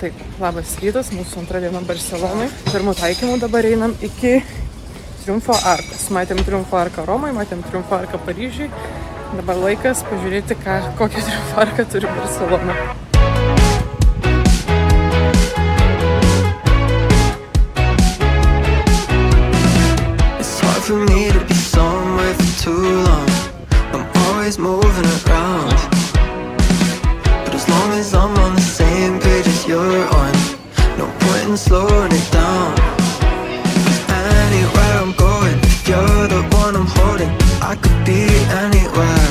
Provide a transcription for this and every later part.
Taip, labas rytas, mūsų antra diena Barcelonai. Pirmų taikymų dabar einam iki Triumfo arkos. Matėm Triumfo arką Romai, matėm Triumfo arką Paryžiui. Dabar laikas pažiūrėti, kokią Triumfo arką turi Barcelona. It's hard for me to be somewhere for too long. I'm always moving around. But as long as I'm on the same page as you're on, no point in slowing it down. Cause anywhere I'm going, if you're the one I'm holding, I could be anywhere.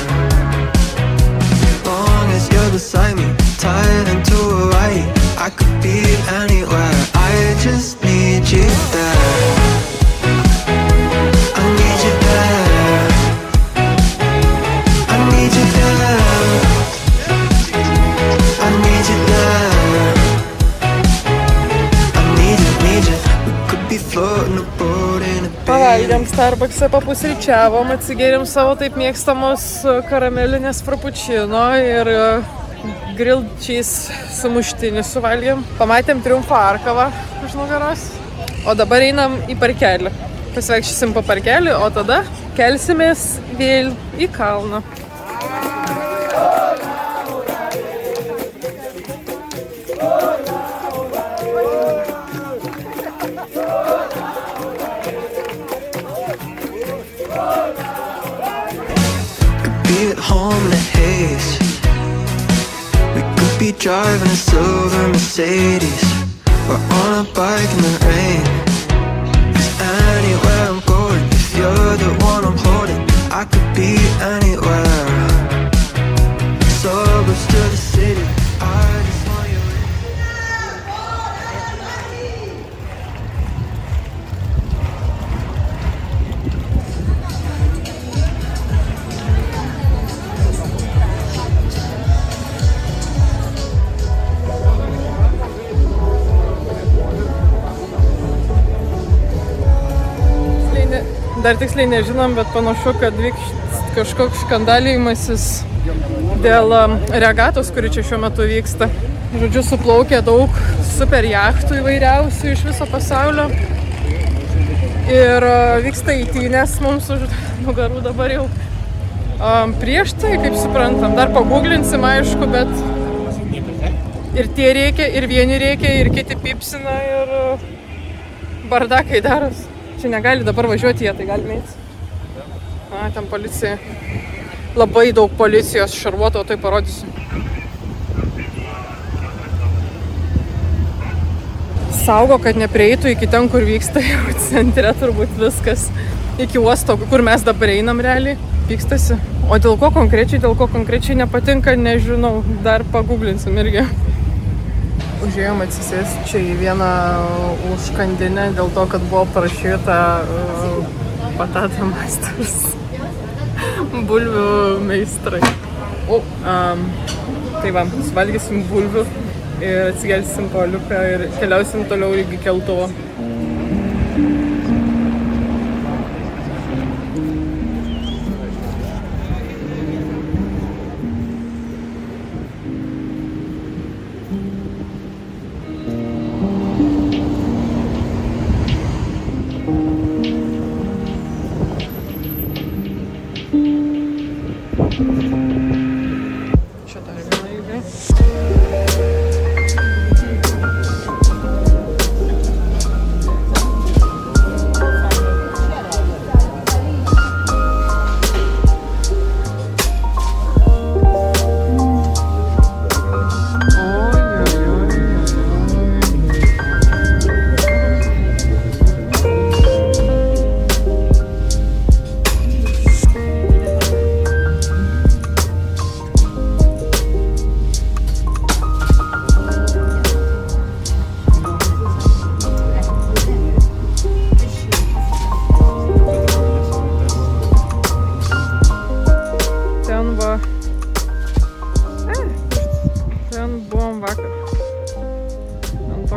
Long as you're beside me, tied into a wire, I could be anywhere. I just need you there. I need you there. I need you there. I need you there. I need you. We could be floating a boat in a bay. Pavalgėm Starbucks'e, papusryčiavom, atsigėrėm savo taip mėgstamos karamelinės frappuccino ir grilled cheese sumuštinį suvalgėm. Pamatėm Triumfo arką už nugaros, o dabar einam į parkelį. Pasivaikščiosim po parkelį, o tada kelsimės vėl į kalną. Be at home in a haze. We could be driving a silver Mercedes, or on a bike in the rain. Cause anywhere I'm going, if you're the one I'm holding, I could be anywhere. Suburbs to the city, I just want you. Dar tiksliai nežinom, bet panašu, kad vyks kažkoks skandalijimasis dėl regatos, kuri čia šiuo metu vyksta. Žodžiu, suplaukė daug super jachtų įvairiausių iš viso pasaulio. Ir vyksta eitynės mums už nugarų dabar jau. Prieš tai, kaip suprantam, dar paguglinsim, aišku, bet ir tie rėkia, ir vieni rėkia, ir kiti pipsina, ir bardakai daros. Čia negali dabar važiuoti, jie tai galime eiti. Ten policija. Labai daug policijos šarvuoto, tai parodysiu. Saugo, kad neprieitų iki ten, kur vyksta jau centre, turbūt viskas. Iki uosto, kur mes dabar einam realiai, vykstasi. O dėl ko konkrečiai nepatinka, nežinau, dar paguglinsim irgi. Užėjom atsisėsti čia į vieną užkandinę dėl to, kad buvo parašyta Patata Masters bulvių meistrai. Tai va, suvalgysim bulvių ir atsigelsim po liuką ir keliausim toliau iki keltuvo. Čia dar viena eilė.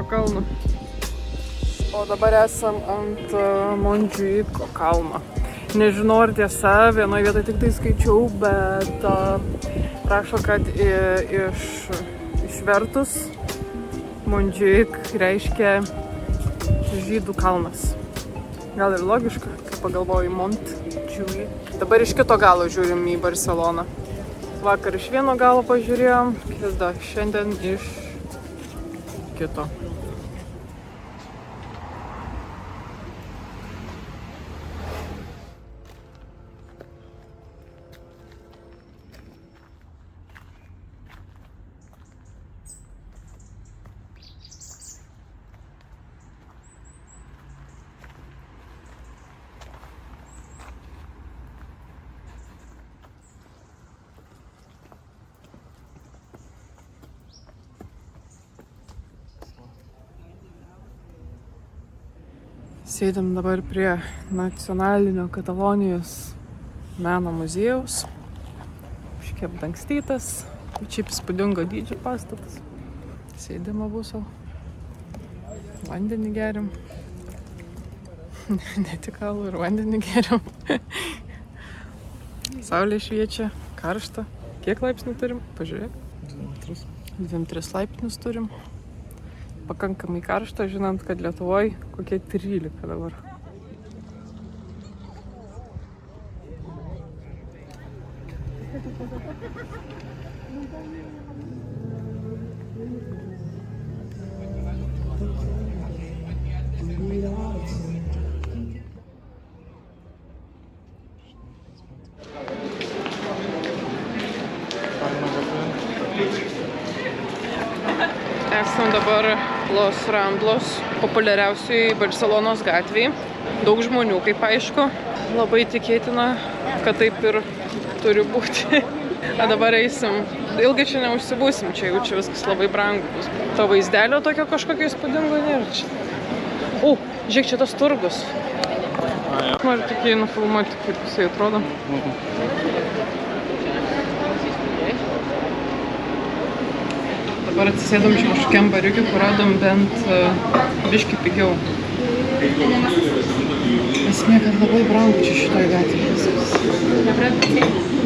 Kalno. O dabar esam ant Montjuiko kalno. Nežinau, ar tiesa, vienoje vietoje tik tai skaičiau, bet rašo, kad išvertus Montjuik reiškia žydų kalnas. Gal ir logiška, kai pagalvoju Montjuik. Dabar iš kito galo žiūrim į Barceloną. Vakar iš vieno galo pažiūrėjom, šiandien iš kito. Sėdam dabar prie nacionalinio Katalonijos meno muziejaus. Šiek dangstytas, šiaip įspūdingo dydžio pastatas. Sėdim abu sau. Vandenį geriam. Ne tik alų, ir vandenį geriam. Saulė šviečia, karšta. Kiek laipsnių turim? Pažiūrėk. 2-3 laipsnius turim. Pakankamai karšta, žinant, kad Lietuvoje kokie 13 dabar. Esam dabar Los Ramblos, populiariausiai Barcelonos gatvėje. Daug žmonių, kaip aišku. Labai tikėtina, kad taip ir turi būti. A dabar eisim. Ilgai čia neužsibūsim, čia jau čia viskas labai brangu bus. To vaizdelio tokio kažkokio įspūdingo nėra čia. Žiūrėk, čia tas turgus. Noriu tik jį nufilmuoti, kaip jisai atrodo. Dabar atsisėdom čia kažkokiam bariukiu, kur radom bent biškį pigiau. Esmė, kad labai brangu čia šitoj gatvėje viskas.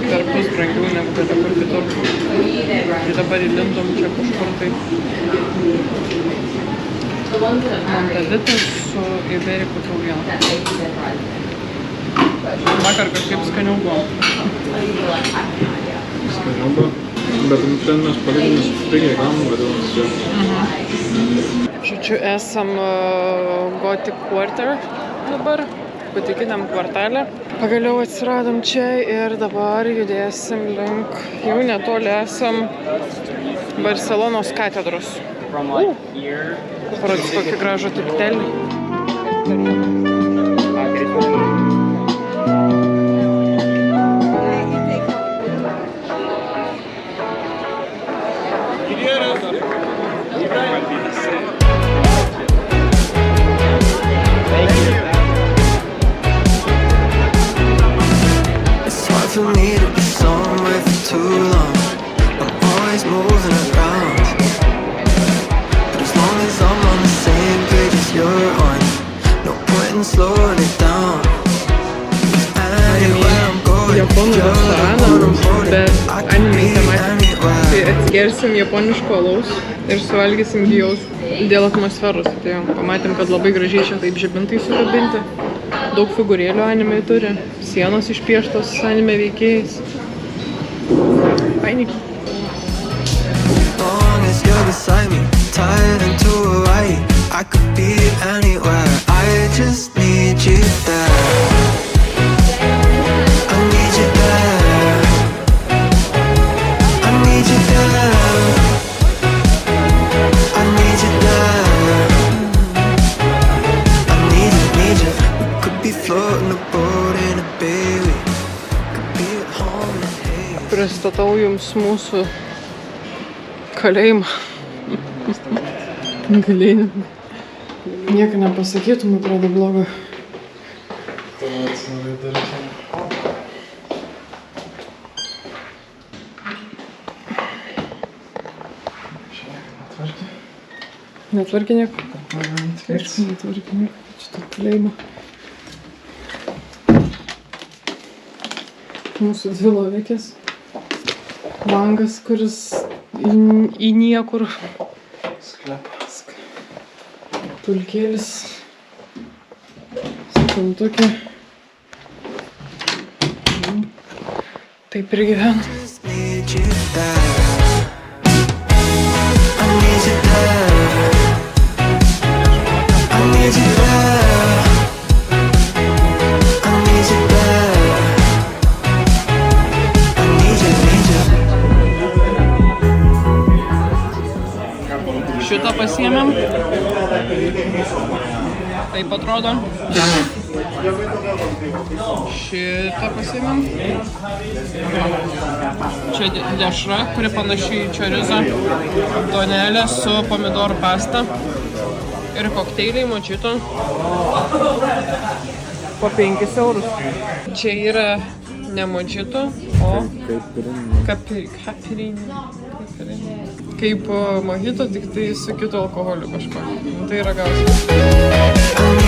Perpus brangiau negu bet kur kitur. Tai dabar įlindom čia kažkur tai. Mandalitas su iberiku kiauliena. Vakar kažkaip skaniau buvo. Skaniau buvo? Bet ten mes palyginus pigiai gaunam, vadinasi čia. Žodžiu, esam Gothic Quarter dabar, gotikiniam kvartale. Pagaliau atsiradom čia ir dabar judėsim link, jau netoli esam Barcelonos katedros. Parodys kokį gražų tiptelį. For me to be somewhere for too long. I'm always moving around, but as long as I'm on the same page as you're on, no point in slowing it down. 'Cause anywhere I'm going, Japonų restoraną, bet anime tematika. Tai atsigersim japoniško alaus ir suvalgysim gijaus dėl atmosferos. Tai pamatėm, kad labai gražiai čia taip žibintai sukabinti. Daug figūrėlių anime turi, sienos išpieštos anime veikėjais. Fainiai. Long as you're beside me, tied into a wire, I could be anywhere. I just need you there. I need you there. I need you there. I need you there. I need you. We could be floating a boat in a bay. We could be at home in haze. Pristatau jums mūsų kalėjimą. Kalėjimą. Nieko nepasakytum, atrodo blogo. Netvarkė nieko? Netvarkė nieko. Šitą kalėjimą. Mūsų dvi lovekės. Langas, kuris į niekur. Pulkėlis. Sekuntukė. Taip ir gyvena. Just need you there. I need you there. I need you there. I need you there. I need you, need you. Šitą pasiėmėm. Taip atrodo. Šitą pasiėmėm. Čia dešra, kuri panašiai į čiorizą. Duonelė su pomidorų pasta. Ir kokteiliai močito. Po 5 eurus. Čia yra ne močito, o kapirinė. Kaip mojito, tik tai su kitu alkoholiu kažko. Tai ragausiu.